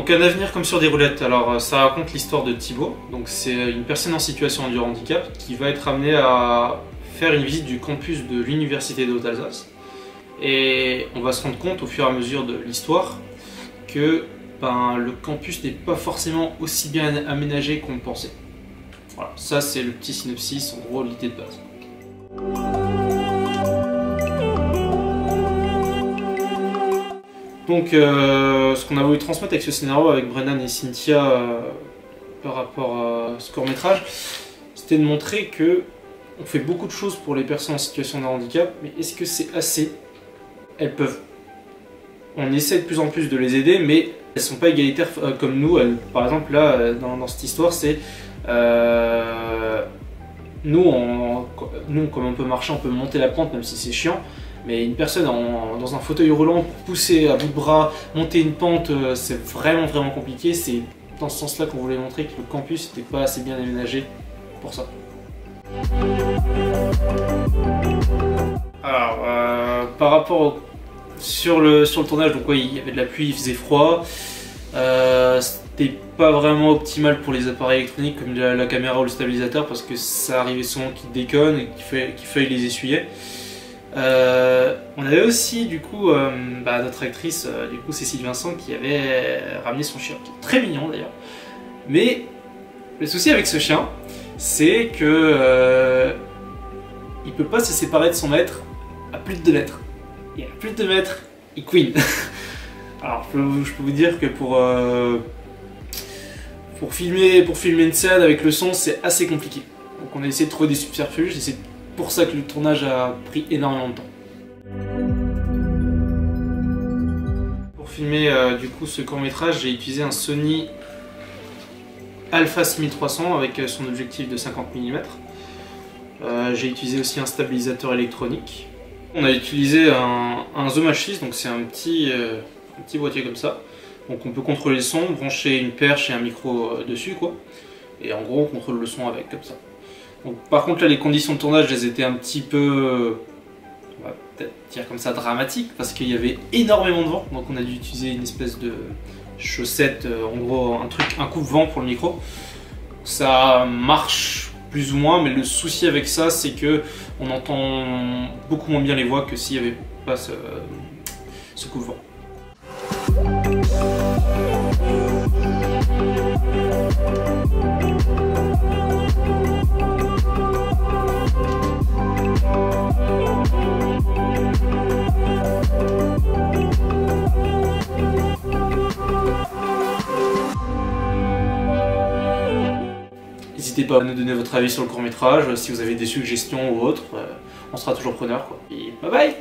Donc un avenir comme sur des roulettes. Alors ça raconte l'histoire de Thibaut. Donc c'est une personne en situation de handicap qui va être amenée à faire une visite du campus de l'université de Haute-Alsace. Et on va se rendre compte au fur et à mesure de l'histoire que le campus n'est pas forcément aussi bien aménagé qu'on le pensait. Voilà, ça c'est le petit synopsis, en gros l'idée de base. Donc ce qu'on a voulu transmettre avec ce scénario avec Brennan et Cynthia par rapport à ce court métrage, c'était de montrer que on fait beaucoup de choses pour les personnes en situation de handicap, mais est-ce que c'est assez? Elles peuvent. On essaie de plus en plus de les aider, mais elles sont pas égalitaires comme nous. Par exemple là, dans cette histoire, c'est nous, comme on peut marcher, on peut monter la pente même si c'est chiant. Mais une personne dans un fauteuil roulant pour pousser à bout de bras, monter une pente, c'est vraiment compliqué. C'est dans ce sens-là qu'on voulait montrer que le campus n'était pas assez bien aménagé pour ça. Alors, par rapport sur le tournage, donc ouais, il y avait de la pluie, il faisait froid. C'était pas vraiment optimal pour les appareils électroniques comme la caméra ou le stabilisateur parce que ça arrivait souvent qu'ils déconnent et qu'il fallait les essuyer. On avait aussi du coup notre actrice du coup Cécile Vincent qui avait ramené son chien, qui est très mignon d'ailleurs. Mais le souci avec ce chien, c'est que il peut pas se séparer de son maître à plus de 2 mètres. Et à plus de 2 mètres, il queen. Alors je peux vous dire que pour filmer une scène avec le son, c'est assez compliqué. Donc on a essayé de trouver des subterfuges et c'est pour ça que le tournage a pris énormément de temps. Pour filmer du coup ce court métrage, j'ai utilisé un Sony Alpha 6300 avec son objectif de 50 mm. J'ai utilisé aussi un stabilisateur électronique. On a utilisé un Zoom H6, donc c'est un petit boîtier comme ça. Donc on peut contrôler le son, brancher une perche et un micro dessus quoi. Et en gros on contrôle le son avec comme ça. Donc, par contre là les conditions de tournage elles étaient un petit peu, on va peut-être dire comme ça, dramatiques parce qu'il y avait énormément de vent. Donc on a dû utiliser une espèce de chaussette, en gros un coupe-vent pour le micro. Ça marche plus ou moins, mais le souci avec ça c'est que on entend beaucoup moins bien les voix que s'il n'y avait pas ce coupe-vent. N'hésitez pas à nous donner votre avis sur le court-métrage, si vous avez des suggestions ou autres, on sera toujours preneurs quoi. Et bye bye!